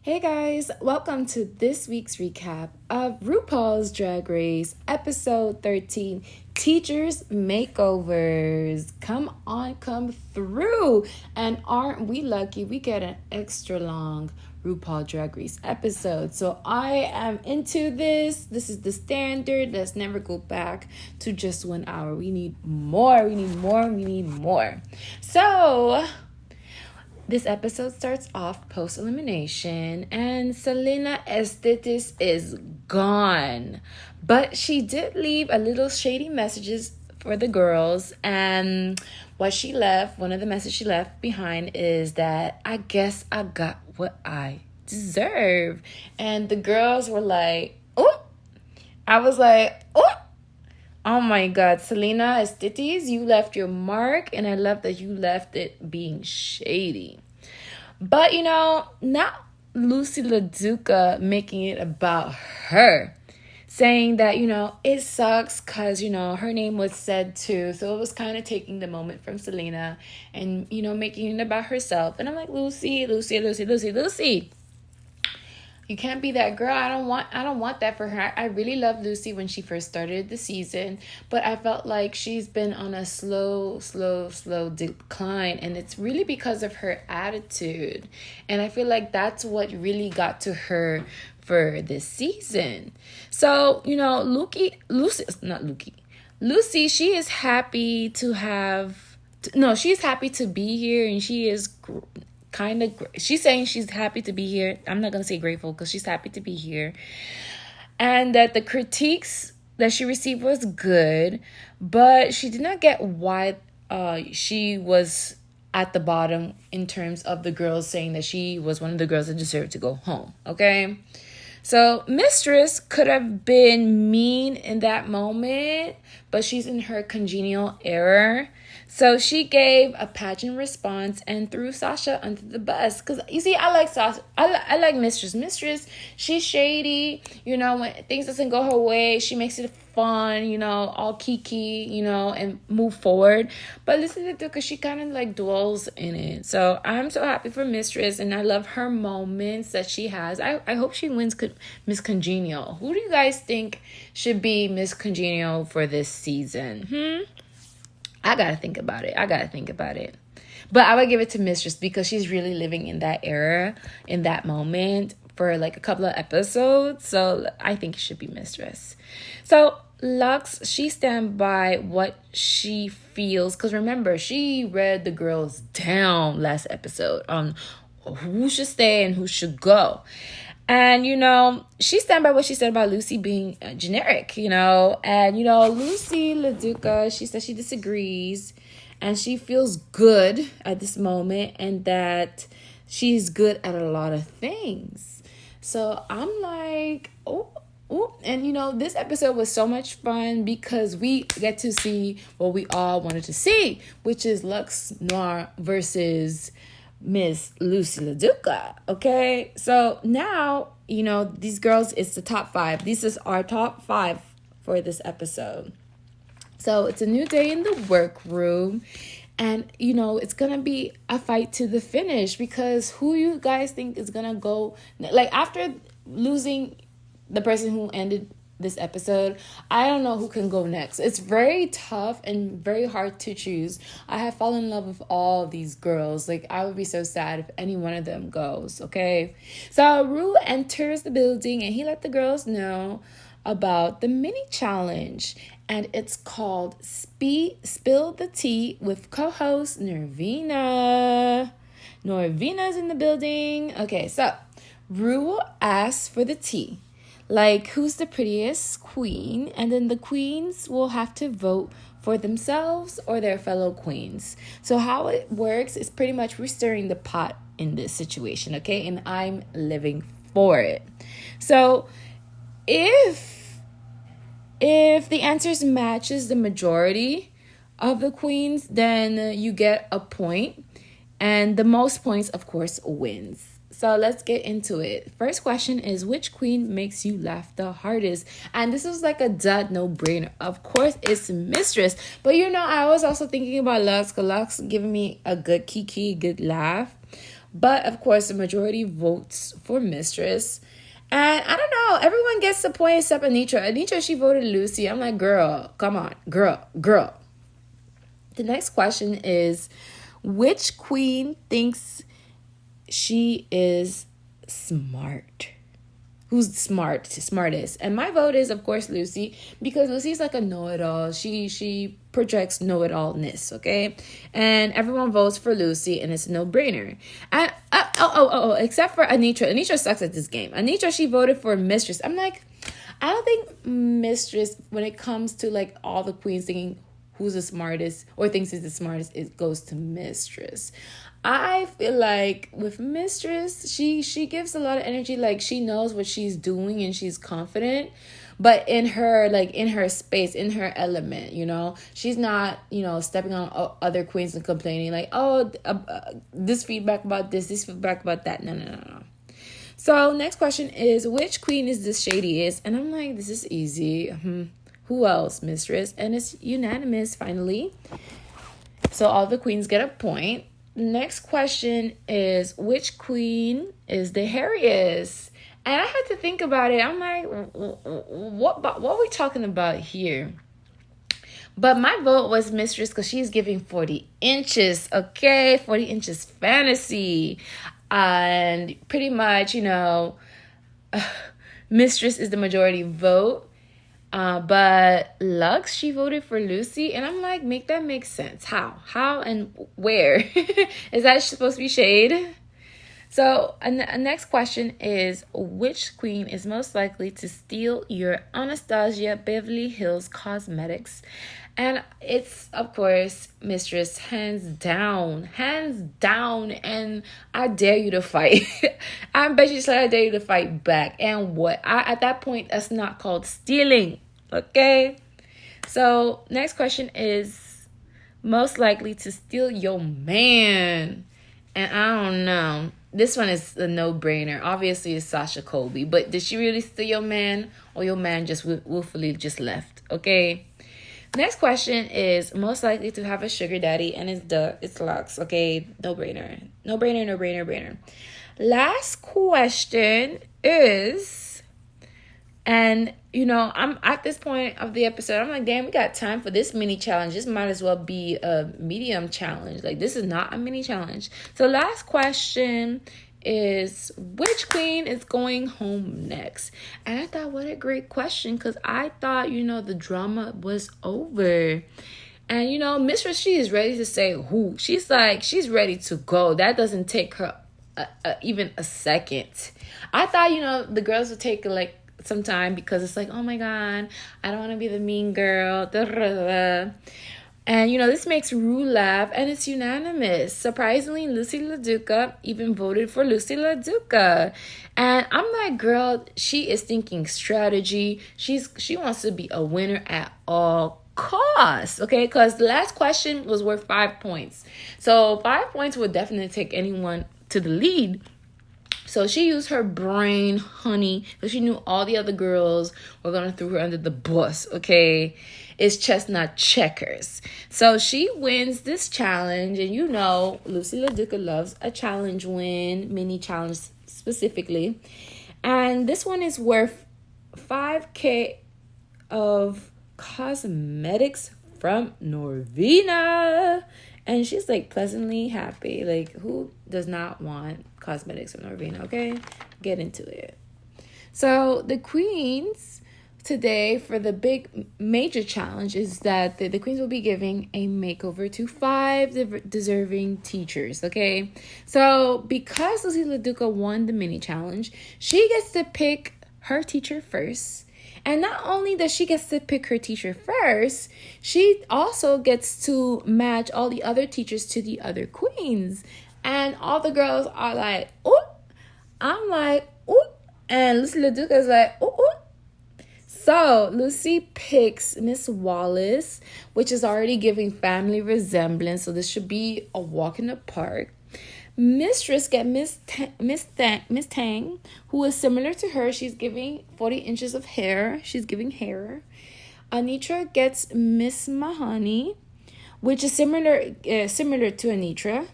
Hey guys, welcome to this week's recap of Rupaul's Drag Race, episode 13, Teachers Makeovers. Come on, come through. And aren't we lucky? We get an extra long RuPaul Drag Race episode. So I am into this. This is the standard. Let's never go back to just 1 hour. We need more. We need more. We need more. So this episode starts off post-elimination and Selena Estetis is gone. But she did leave a little shady messages for the girls, and one of the messages she left behind is that I guess I got what I deserve. And the girls were like, oh, I was like, oh my God, Selena Estetis, you left your mark, and I love that you left it being shady. But, not Lucy LaDuca making it about her, saying that, it sucks because, her name was said too. So it was kind of taking the moment from Selena and, making it about herself. And I'm like, Lucy. You can't be that girl. I don't want that for her. I really loved Lucy when she first started the season, but I felt like she's been on a slow decline, and it's really because of her attitude. And I feel like that's what really got to her for this season. So, Lucy, she is happy she's happy to be here, and she is she's saying she's happy to be here. I'm not gonna say grateful because she's happy to be here, and that the critiques that she received was good, but she did not get why she was at the bottom in terms of the girls saying that she was one of the girls that deserved to go home. Okay, so Mistress could have been mean in that moment, but she's in her congenial era. So she gave a pageant response and threw Sasha under the bus. Because, you see, I like Sasha. I like Mistress. Mistress, she's shady. When things doesn't go her way, she makes it fun, all kiki, and move forward. But listen to Duka, she kind of dwells in it. So I'm so happy for Mistress, and I love her moments that she has. I hope she wins Miss Congenial. Who do you guys think should be Miss Congenial for this season? I gotta think about it. But I would give it to Mistress because she's really living in that era, in that moment for a couple of episodes. So I think it should be Mistress. So Lux, she stand by what she feels. Because remember, she read the girls down last episode on who should stay and who should go. And, she stand by what she said about Lucy being generic, And, Lucy LaDuca, she says she disagrees and she feels good at this moment and that she's good at a lot of things. So I'm like, oh. And, this episode was so much fun because we get to see what we all wanted to see, which is Lux Noir versus Miss Lucy LaDuca. Okay, so now these girls, it's the top 5. This is our top 5 for this episode. So it's a new day in the workroom, and it's gonna be a fight to the finish because who you guys think is gonna go after losing the person who ended this episode? I don't know who can go next. It's very tough and very hard to choose. I have fallen in love with all these girls. I would be so sad if any one of them goes. Okay, so Ru enters the building and he let the girls know about the mini challenge, and it's called Spill the Tea with co-host Norvina. Norvina's in the building. Okay, so Ru asks for the tea. Who's the prettiest queen? And then the queens will have to vote for themselves or their fellow queens. So how it works is pretty much we're stirring the pot in this situation, okay? And I'm living for it. So if the answers matches the majority of the queens, then you get a point. And the most points, of course, wins. So let's get into it. First question is, which queen makes you laugh the hardest? And this was a no-brainer. Of course, it's Mistress. But I was also thinking about Lux, because Lux giving me a good kiki, good laugh. But of course, the majority votes for Mistress. And I don't know, everyone gets the point except Anitra. Anitra, she voted Lucy. I'm like, girl, come on, girl. The next question is, which queen thinks she is smart? Who's smartest? And my vote is, of course, Lucy, because Lucy's like a know-it-all. She projects know-it-allness, okay? And everyone votes for Lucy, and it's a no-brainer. And except for Anitra. Anitra sucks at this game. Anitra, she voted for Mistress. I'm like, I don't think Mistress, when it comes to like all the queens thinking who's the smartest or thinks is the smartest, it goes to Mistress. I feel like with Mistress, she gives a lot of energy. Like, she knows what she's doing and she's confident, but in her space, in her element, she's not, stepping on other queens and complaining like, this feedback about this feedback about that. No. So next question is, which queen is this shadiest? And I'm like, this is easy. Who else? Mistress. And it's unanimous finally. So all the queens get a point. Next question is, which queen is the hairiest? And I had to think about it. I'm like, what are we talking about here? But my vote was Mistress because she's giving 40 inches, okay? 40 inches fantasy. And pretty much, Mistress is the majority vote. But Lux, she voted for Lucy, and I'm like, make that make sense. How and where? Is that supposed to be shade? So, next question is, which queen is most likely to steal your Anastasia Beverly Hills Cosmetics? And it's, of course, Mistress, hands down, and I dare you to fight. I bet you said I dare you to fight back. And what? At that point, that's not called stealing, okay? So, next question is, most likely to steal your man? And I don't know. This one is a no-brainer. Obviously, it's Sasha Colby. But did she really steal your man? Or your man just willfully just left, okay? Next question is, most likely to have a sugar daddy, and it's Lux, okay? No brainer. Last question is, and I'm at this point of the episode, I'm like, damn, we got time for this mini challenge. This might as well be a medium challenge. Like, this is not a mini challenge. So last question is, which queen is going home next? And I thought, what a great question, because I thought, the drama was over. And, Mistress, she is ready to say who. She's ready to go. That doesn't take her even a second. I thought, the girls would take, like, some time because it's like, oh my God, I don't want to be the mean girl. And, this makes Rue laugh, and it's unanimous. Surprisingly, Lucy LaDuca even voted for Lucy LaDuca. And I'm like, girl, she is thinking strategy. She wants to be a winner at all costs, okay? Because the last question was worth 5 points. So 5 points would definitely take anyone to the lead. So she used her brain, honey, because she knew all the other girls were going to throw her under the bus, okay? It's chestnut checkers. So she wins this challenge, and Lucy LaDuca loves a challenge win, mini challenge specifically. And this one is worth $5,000 of cosmetics from Norvina. And she's like pleasantly happy. Like, who does not want cosmetics from Norvina, okay? Get into it. So the queens today for the big major challenge is that the queens will be giving a makeover to 5 deserving teachers, okay? So because Lucy LaDuca won the mini challenge, she gets to pick her teacher first. And not only does she get to pick her teacher first, she also gets to match all the other teachers to the other queens. And all the girls are like, ooh. I'm like, ooh. And Lucy LaDuca is like, ooh, ooh. So Lucy picks Miss Wallace, which is already giving family resemblance. So this should be a walk in the park. Mistress get Miss Tang, who is similar to her. She's giving 40 inches of hair. She's giving hair. Anitra gets Miss Mahoney, which is similar to Anitra.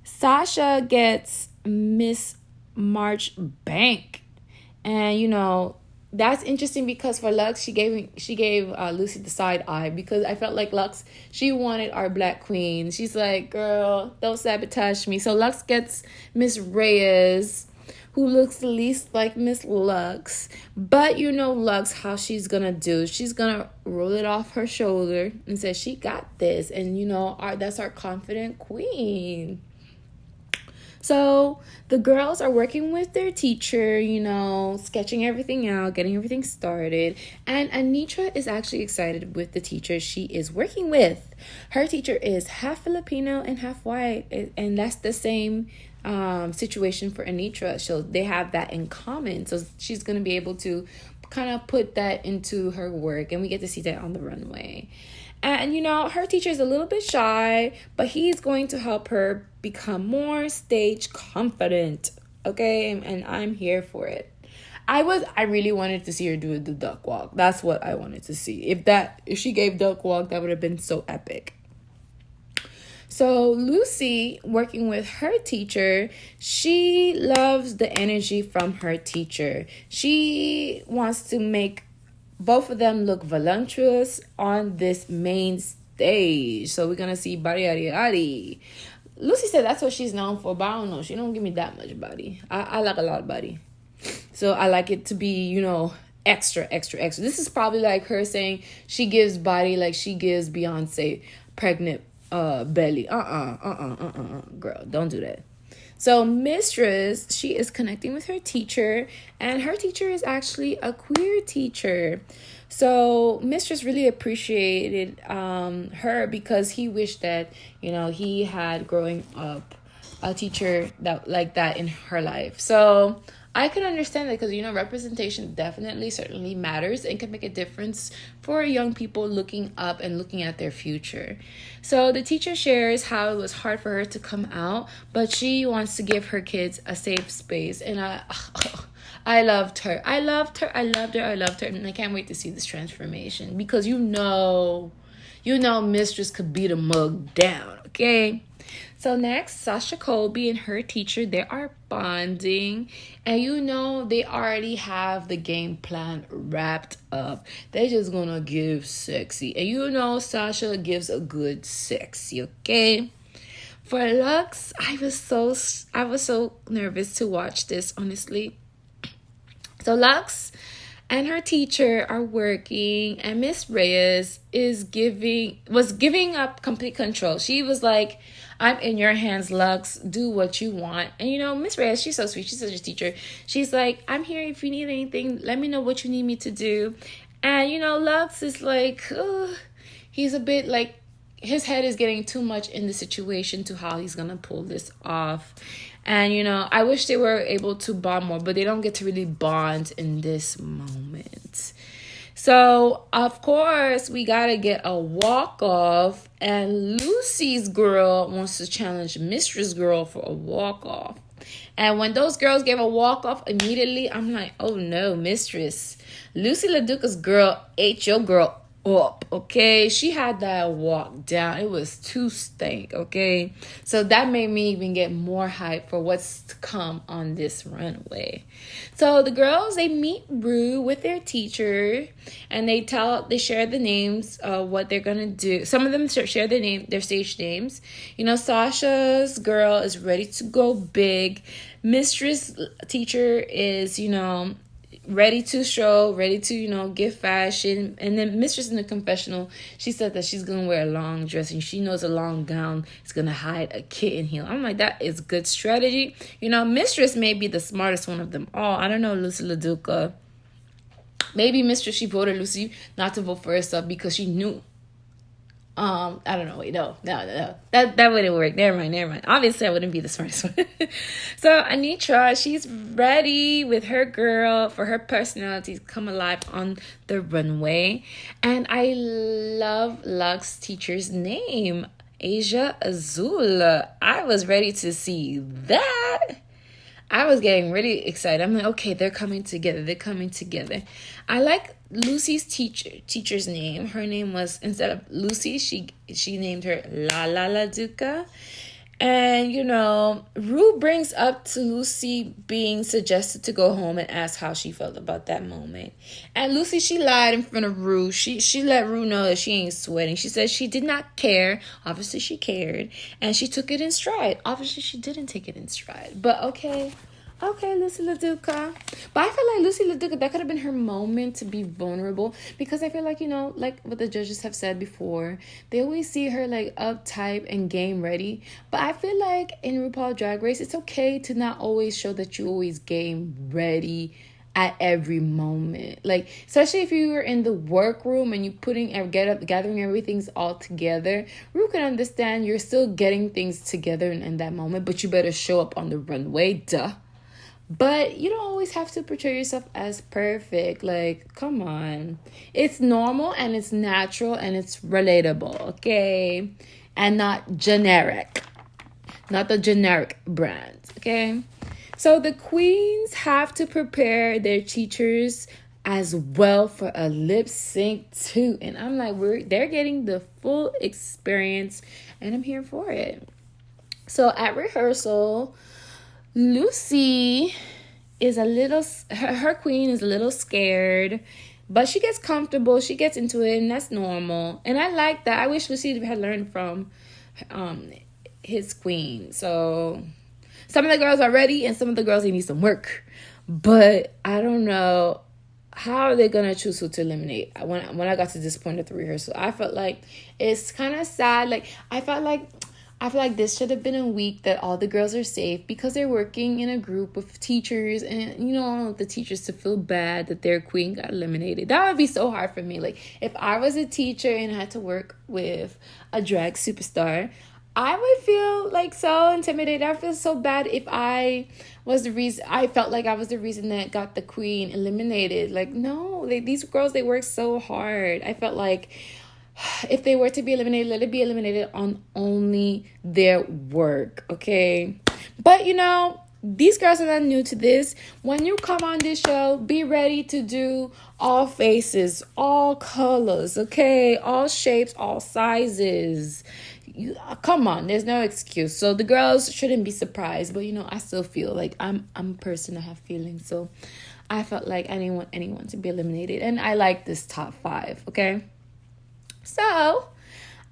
Sasha gets Miss March Bank. And that's interesting because for Lux, she gave Lucy the side eye, because I felt like Lux, she wanted our black queen. She's like, girl, don't sabotage me. So Lux gets Miss Reyes, who looks the least like Miss Lux. But Lux, how she's gonna do. She's gonna roll it off her shoulder and say she got this. And that's our confident queen. So the girls are working with their teacher, sketching everything out, getting everything started. And Anitra is actually excited with the teacher she is working with. Her teacher is half Filipino and half white. And that's the same situation for Anitra. So they have that in common. So she's going to be able to kind of put that into her work. And we get to see that on the runway. And, her teacher is a little bit shy, but he's going to help her become more stage confident. Okay? And I'm here for it. I really wanted to see her do the duck walk. That's what I wanted to see. If she gave duck walk, that would have been so epic. So Lucy, working with her teacher, she loves the energy from her teacher. She wants to make both of them look voluptuous on this main stage. So we're going to see body, yadi, yadi. Lucy said that's what she's known for, but I don't know. She don't give me that much body. I like a lot of body. So I like it to be, extra, extra, extra. This is probably like her saying she gives body like she gives Beyonce pregnant belly. Girl, don't do that. So Mistress, she is connecting with her teacher, and her teacher is actually a queer teacher. So Mistress really appreciated her, because he wished that, he had growing up a teacher that like that in her life. So I can understand that, because, representation certainly matters and can make a difference for young people looking up and looking at their future. So the teacher shares how it was hard for her to come out, but she wants to give her kids a safe space. And I loved her. I loved her. And I can't wait to see this transformation, because Mistress could beat a mug down, okay? So next, Sasha Colby and her teacher, they are bonding. And they already have the game plan wrapped up. They're just gonna give sexy. And Sasha gives a good sexy, okay? For Lux, I was so nervous to watch this, honestly. So Lux and her teacher are working, and Miss Reyes was giving up complete control. She was like, I'm in your hands, Lux. Do what you want. And Miss Reyes, she's so sweet. She's such a teacher. She's like, I'm here if you need anything. Let me know what you need me to do. And Lux is like, he's a bit like, his head is getting too much in the situation to how he's gonna pull this off. And I wish they were able to bond more, but they don't get to really bond in this moment. So, of course, we got to get a walk-off. And Lucy's girl wants to challenge Mistress' girl for a walk-off. And when those girls gave a walk-off immediately, I'm like, oh no, Mistress. Lucy LaDuca's girl ate your girl up, okay? She had that walk down. It was too stank, okay? So that made me even get more hype for what's to come on this runway. So the girls, they meet Rue with their teacher, and they share the names of what they're gonna do. Some of them share their stage names. Sasha's girl is ready to go big. Mistress teacher is, ready to show, ready to, give fashion. And then Mistress in the confessional, she said that she's going to wear a long dress, and she knows a long gown is going to hide a kitten heel. I'm like, that is good strategy. Mistress may be the smartest one of them all. I don't know, Lucy LaDuca. Maybe Mistress, she voted Lucy not to vote for herself because she knew. I don't know. Wait, no. That wouldn't work. Never mind. Obviously, I wouldn't be the smartest one. So, Anitra, she's ready with her girl for her personality to come alive on the runway. And I love Lux's teacher's name, Asia Azul. I was ready to see that. I was getting really excited. I'm like, okay, they're coming together. I like Lucy's teacher's name. Her name was, instead of Lucy, she named her La Duca. And, Rue brings up to Lucy being suggested to go home and ask how she felt about that moment. And Lucy, she lied in front of Rue. She let Rue know that she ain't sweating. She said she did not care. Obviously, she cared. And she took it in stride. Obviously, she didn't take it in stride. But okay. Okay, Lucy LaDuca. But I feel like Lucy LaDuca, that could have been her moment to be vulnerable. Because I feel like, like what the judges have said before, they always see her like uptight and game ready. But I feel like in RuPaul Drag Race, it's okay to not always show that you always game ready at every moment. Like, especially if you were in the workroom and you gathering everything's all together, Ru can understand you're still getting things together in that moment, but you better show up on the runway, duh. But you don't always have to portray yourself as perfect. Like, come on. It's normal and it's natural and it's relatable, okay? And not generic. Not the generic brand, okay? So the queens have to prepare their teachers as well for a lip sync too. And I'm like, they're getting the full experience and I'm here for it. So at rehearsal, Lucy is her queen is a little scared, but she gets comfortable, she gets into it, and that's normal. And I like that. I wish Lucy had learned from his queen. So some of the girls are ready and some of the girls, they need some work. But I don't know how are they gonna choose who to eliminate. When I got to this point of the rehearsal, I felt like it's kind of sad. Like I feel like this should have been a week that all the girls are safe because they're working in a group of teachers, and the teachers to feel bad that their queen got eliminated. That would be so hard for me. Like if I was a teacher and had to work with a drag superstar, I would feel like so intimidated. I feel so bad if I felt like I was the reason that got the queen eliminated. Like, no, these girls, they work so hard. I felt like if they were to be eliminated, let it be eliminated on only their work, okay? But, these girls are not new to this. When you come on this show, be ready to do all faces, all colors, okay? All shapes, all sizes. Come on, there's no excuse. So the girls shouldn't be surprised, but I still feel like I'm a person, I have feelings. So I felt like I didn't want anyone to be eliminated, and I like this top 5, okay? So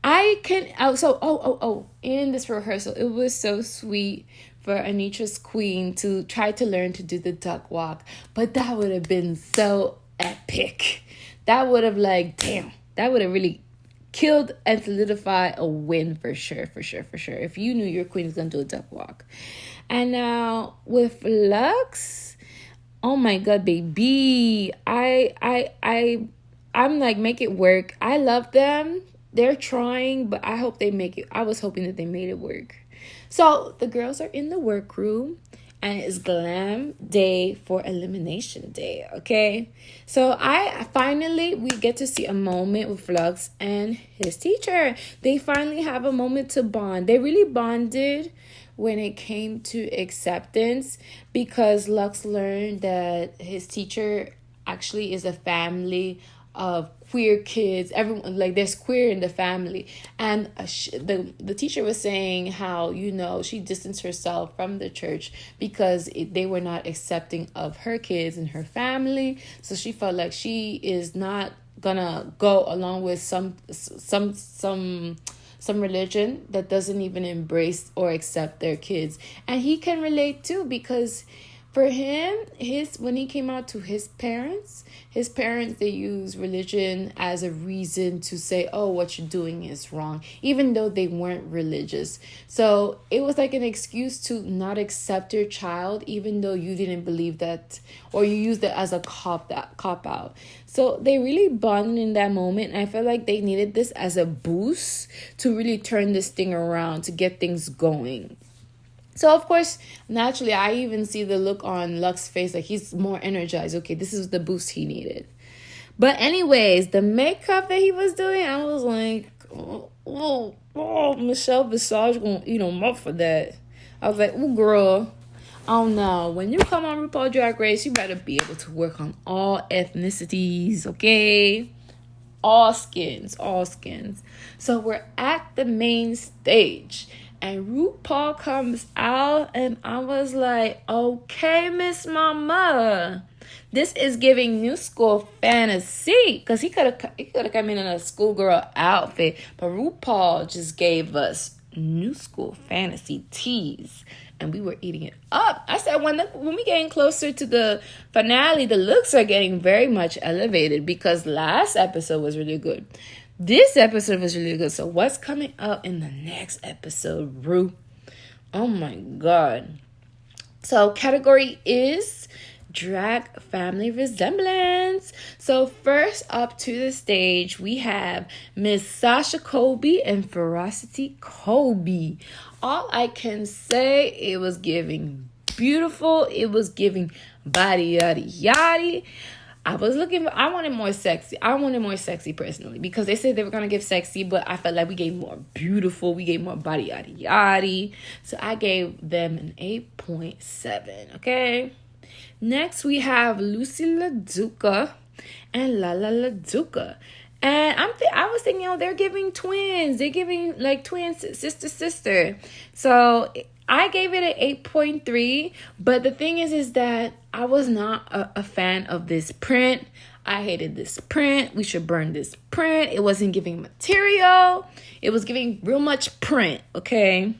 in this rehearsal, it was so sweet for Anitra's queen to try to learn to do the duck walk, but that would have been so epic. That would have that would have really killed and solidified a win for sure. If you knew your queen was gonna do a duck walk. And now with Lux, oh my god, baby, I'm like, make it work. I love them. They're trying, but I hope they make it. I was hoping that they made it work. So the girls are in the workroom, and it's glam day for elimination day, okay? So we get to see a moment with Lux and his teacher. They finally have a moment to bond. They really bonded when it came to acceptance, because Lux learned that his teacher actually is a family of queer kids. Everyone, like, there's queer in the family. And the teacher was saying how she distanced herself from the church because they were not accepting of her kids and her family. So she felt like she is not gonna go along with some religion that doesn't even embrace or accept their kids. And he can relate too, because for him, when he came out to his parents, they use religion as a reason to say, oh, what you're doing is wrong, even though they weren't religious. So it was like an excuse to not accept your child, even though you didn't believe that, or you used it as a cop out. So they really bonded in that moment. And I feel like they needed this as a boost to really turn this thing around, to get things going. So, of course, naturally, I even see the look on Lux's face, like he's more energized. Okay, this is the boost he needed. But anyways, the makeup that he was doing, I was like, Michelle Visage gonna eat him up for that. I was like, oh, girl. Oh, no. When you come on RuPaul Drag Race, you better be able to work on all ethnicities, okay? All skins. So we're at the main stage. And RuPaul comes out, and I was like, okay, Miss Mama. This is giving new school fantasy. Because he could have come in a schoolgirl outfit. But RuPaul just gave us new school fantasy teas. And we were eating it up. I said, when we getting closer to the finale, the looks are getting very much elevated. Because last episode was really good. This episode was really good. So what's coming up in the next episode, Ru? Oh my God. So category is drag family resemblance. So first up to the stage, we have Miss Sasha Colby and Ferocity Colby. All I can say, it was giving beautiful. It was giving body yaddy yaddy. I wanted more sexy. I wanted more sexy personally because they said they were going to give sexy, but I felt like we gave more beautiful. We gave more body yaddy yaddy. So I gave them an 8.7, okay? Next, we have Lucy LaDuca and Lala LaDuca. And I was thinking, they're giving twins. They're giving like twins, sister. So I gave it an 8.3. But the thing is that I was not a fan of this print. I hated this print. We should burn this print. It wasn't giving material. It was giving real much print, okay?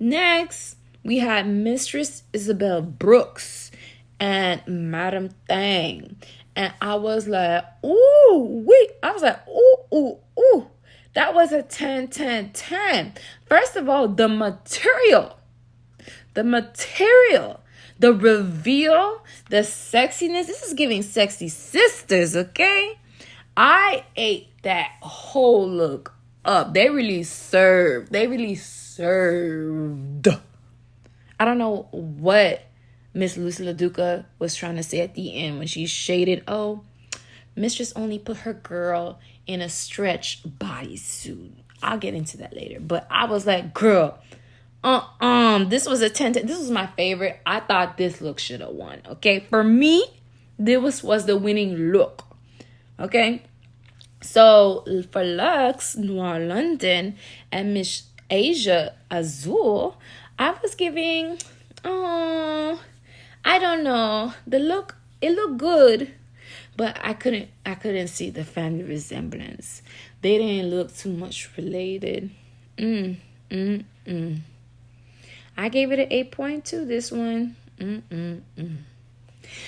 Next, we had Mistress Isabel Brooks and Madam Thang. And I was like, ooh, wait. I was like, ooh. That was a 10, 10, 10. First of all, the material, the reveal, the sexiness. This is giving sexy sisters, okay? I ate that whole look up. They really served. I don't know what Miss Lucy LaDuca was trying to say at the end when she shaded, Mistress only put her girl in a stretch bodysuit. I'll get into that later. But I was like, girl, this was a 10. This was my favorite. I thought this look should have won. Okay, for me, this was the winning look. Okay, so for Lux Noir London and Miss Asia Azul, I was giving, I don't know. It looked good, but I couldn't see the family resemblance. They didn't look too much related. I gave it an 8.2, this one.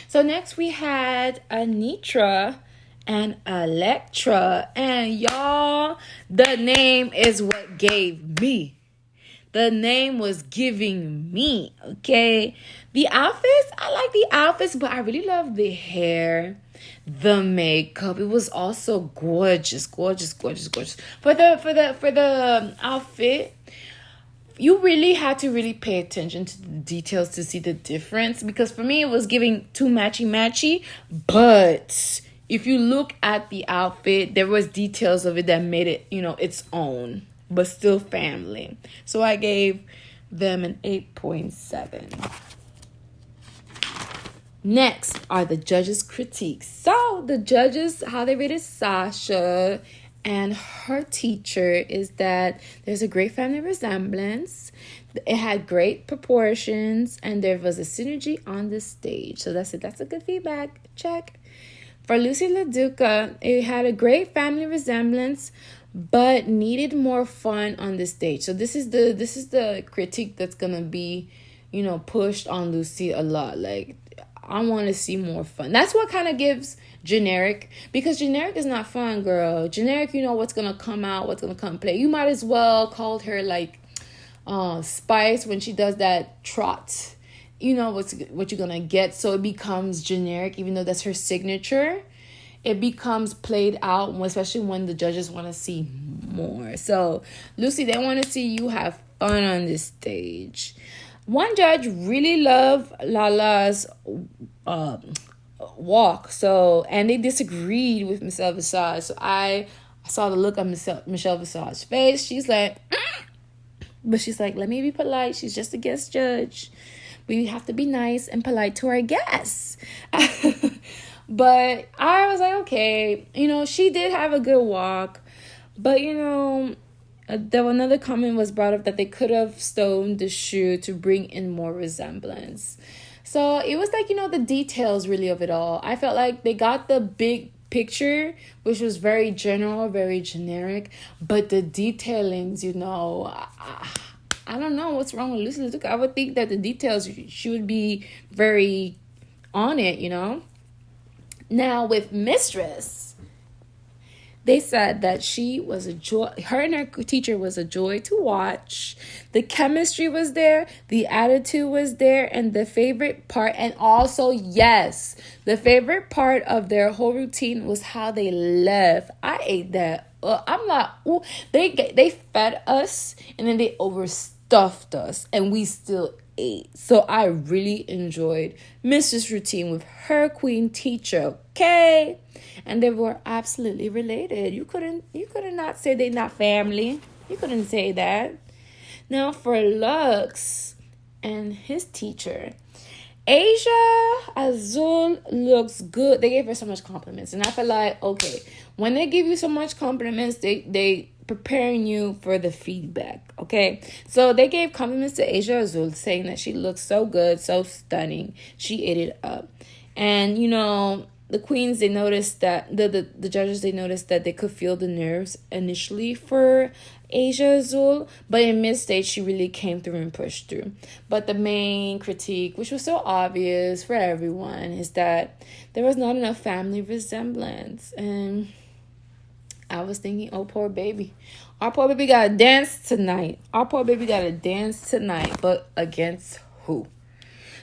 So next we had Anitra and Electra. And y'all, the name is what gave me. The name was giving me, okay? The outfits, I like the outfits, but I really love the hair, the makeup. It was also gorgeous. For the outfit, you really had to really pay attention to the details to see the difference. Because for me, it was giving too matchy. But if you look at the outfit, there was details of it that made it, its own. But still family. So I gave them an 8.7. Next are the judges' critiques. So the judges, how they rated Sasha and her teacher is that there's a great family resemblance. It had great proportions. And there was a synergy on the stage. So that's it. That's a good feedback. Check. For Lucy LaDuca, it had a great family resemblance, but needed more fun on the stage. So this is the critique that's gonna be, pushed on Lucy a lot. Like, I want to see more fun. That's what kind of gives generic, because generic is not fun, girl. Generic, what's gonna come out, what's gonna come play. You might as well call her like Spice when she does that trot. You know what you're gonna get. So it becomes generic, even though that's her signature. It becomes played out, especially when the judges want to see more. So, Lucy, they want to see you have fun on this stage. One judge really loved Lala's walk. So, and they disagreed with Michelle Visage. So, I saw the look on Michelle Visage's face. She's like, but she's like, let me be polite. She's just a guest judge. We have to be nice and polite to our guests. But I was like, okay, she did have a good walk. But, There was another comment was brought up that they could have stolen the shoe to bring in more resemblance. So it was like, the details really of it all. I felt like they got the big picture, which was very general, very generic, but the detailings, I don't know what's wrong with Lucy. Look, I would think that the details, she would be very on it, Now with Mistress, they said that she was a joy. Her and her teacher was a joy to watch. The chemistry was there. The attitude was there. And the favorite part, and also, yes, the favorite part of their whole routine was how they left. I ate that. I'm like, ooh, they fed us and then they overstuffed us and we still ate. So I really enjoyed Mrs. routine with her queen teacher, okay? And they were absolutely related. You couldn't not say they're not family. You couldn't say that. Now for Lux and his teacher, Asia Azul looks good. They gave her so much compliments. And I feel like, okay, when they give you so much compliments, they preparing you for the feedback, okay? So they gave compliments to Asia Azul, saying that she looks so good, so stunning. She ate it up. And, the queens, they noticed that, the judges, they noticed that they could feel the nerves initially for Asia Azul, but in mid-stage, she really came through and pushed through. But the main critique, which was so obvious for everyone, is that there was not enough family resemblance. And I was thinking, oh, poor baby. Our poor baby got to dance tonight. But against who?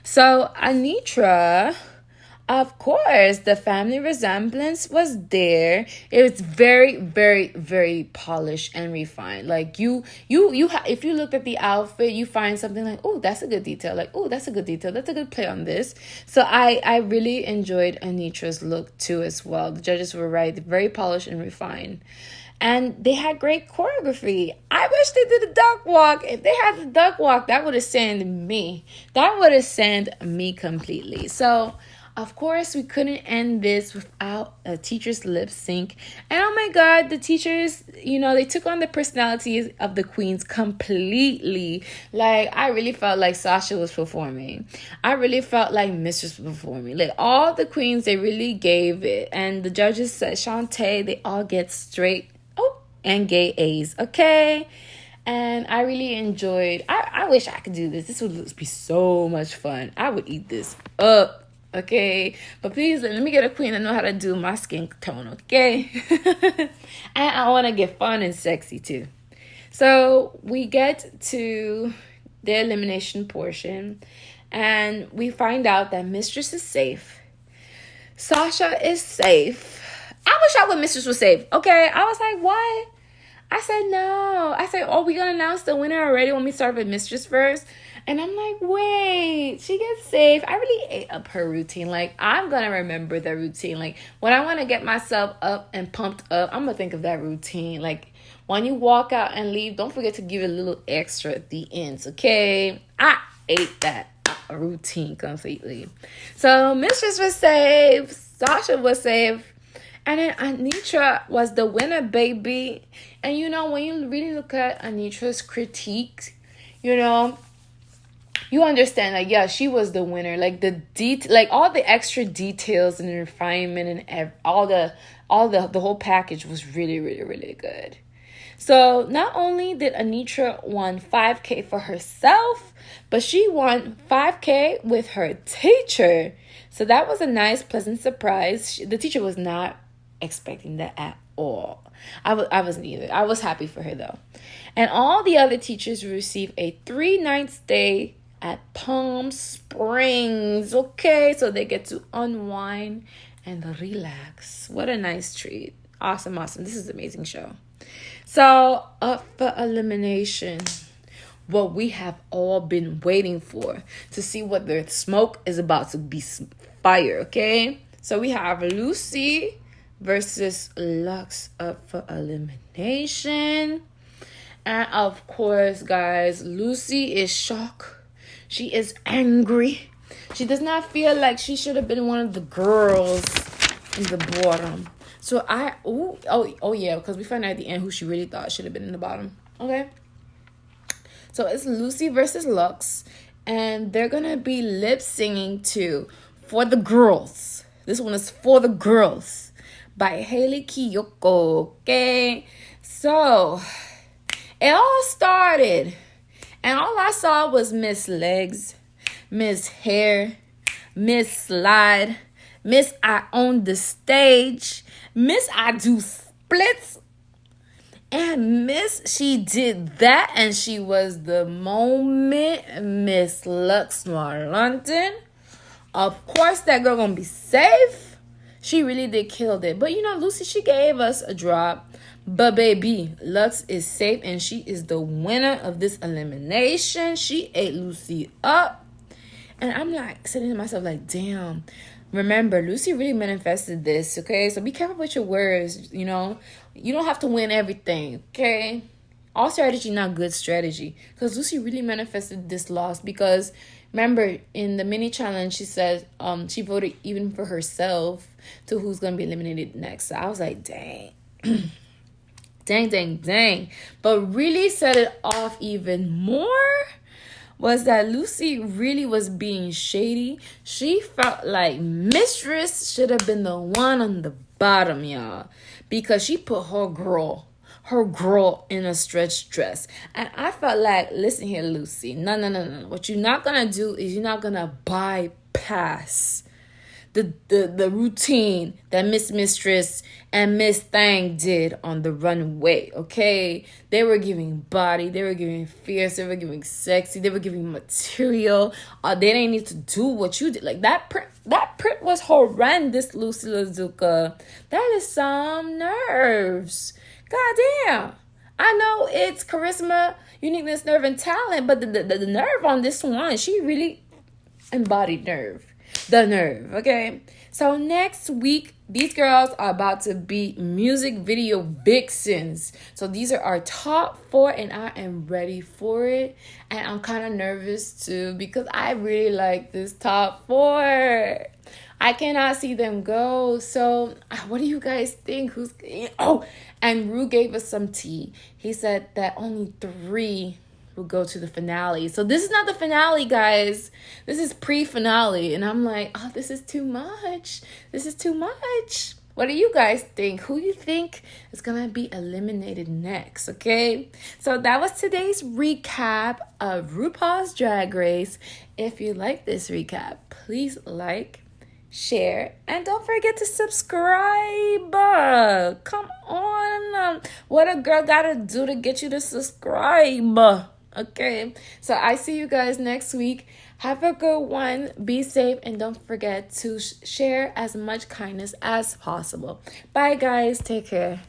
So, Anitra, of course, the family resemblance was there. It was very, very, very polished and refined. Like, if you looked at the outfit, you find something like, oh, that's a good detail. Like, oh, that's a good detail. That's a good play on this. So I really enjoyed Anitra's look too as well. The judges were right. Very polished and refined. And they had great choreography. I wish they did a duck walk. If they had the duck walk, that would have sent me. That would have sent me completely. So, of course, we couldn't end this without a teacher's lip sync. And oh my God, the teachers, they took on the personalities of the queens completely. Like, I really felt like Sasha was performing. I really felt like Mistress was performing. Like, all the queens, they really gave it. And the judges said, Shantae, they all get straight and gay A's, okay? And I really enjoyed, I wish I could do this. This would be so much fun. I would eat this up. Okay, but please let me get a queen that know how to do my skin tone, okay? And I want to get fun and sexy too. So we get to the elimination portion and we find out that Mistress is safe. Sasha is safe. I wish I would Mistress was safe, okay? I was like, what? I said, no. I said, oh, we gonna announce the winner already when we start with Mistress first? And I'm like, wait, she gets safe. I really ate up her routine. Like, I'm going to remember the routine. Like, when I want to get myself up and pumped up, I'm going to think of that routine. Like, when you walk out and leave, don't forget to give it a little extra at the ends, okay? I ate that routine completely. So, Mistress was safe. Sasha was safe. And then Anitra was the winner, baby. And, when you really look at Anitra's critiques, you understand, like, yeah, she was the winner. Like, all the extra details and refinement and all the whole package was really, really, really good. So not only did Anitra won 5K for herself, but she won 5K with her teacher. So that was a nice, pleasant surprise. The teacher was not expecting that at all. I wasn't either. I was happy for her though. And all the other teachers received a 3-night stay at Palm Springs, okay? So they get to unwind and relax. What a nice treat. Awesome. This is an amazing show. So, up for elimination, what we have all been waiting for to see what the smoke is about to be fire, okay? So we have Lucy versus Lux up for elimination. And of course, guys, Lucy is shocked. She is angry. She does not feel like she should have been one of the girls in the bottom. So yeah, because we find out at the end who she really thought should have been in the bottom. Okay. So it's Lucy versus Lux, and they're gonna be lip singing to "For the Girls." This one is "For the Girls" by Haley Kiyoko. Okay, so it all started, and all I saw was Miss Legs, Miss Hair, Miss Slide, Miss I Own the Stage, Miss I Do Splits. And Miss, she did that, and she was the moment Miss Luxmore London. Of course, that girl gonna be safe. She really did kill it. But you know, Lucy, she gave us a drop. But baby, Lux is safe, and she is the winner of this elimination. She ate Lucy up. And I'm like sitting to myself like, damn. Remember, Lucy really manifested this, okay? So be careful with your words, you know? You don't have to win everything, okay? All strategy, not good strategy. Because Lucy really manifested this loss because, remember, in the mini challenge, she said she voted even for herself to who's going to be eliminated next. So I was like, dang. dang. But really set it off even more was that Lucy really was being shady. She felt like Mistress should have been the one on the bottom, y'all. Because she put her girl in a stretch dress. And I felt like, listen here, Lucy. No. What you're not going to do is you're not going to bypass the routine that Miss Mistress and Miss Thang did on the runway, okay? They were giving body, they were giving fierce, they were giving sexy, they were giving material. They didn't need to do what you did. Like that print was horrendous, Lucy Lazuka. That is some nerves. Goddamn. I know it's charisma, uniqueness, nerve, and talent, but the nerve on this one, she really embodied nerve. The nerve, okay? So next week, these girls are about to be music video vixens. So these are our top 4, and I am ready for it. And I'm kind of nervous too because I really like this top 4. I cannot see them go. So what do you guys think? And Rue gave us some tea. He said that only 3 will go to the finale. So this is not the finale, guys. This is pre-finale. And I'm like, oh, this is too much. What do you guys think? Who you think is going to be eliminated next, okay? So that was today's recap of RuPaul's Drag Race. If you like this recap, please like, share, and don't forget to subscribe. Come on. What a girl got to do to get you to subscribe? Okay, so I see you guys next week. Have a good one. Be safe, and don't forget to share as much kindness as possible. Bye, guys. Take care.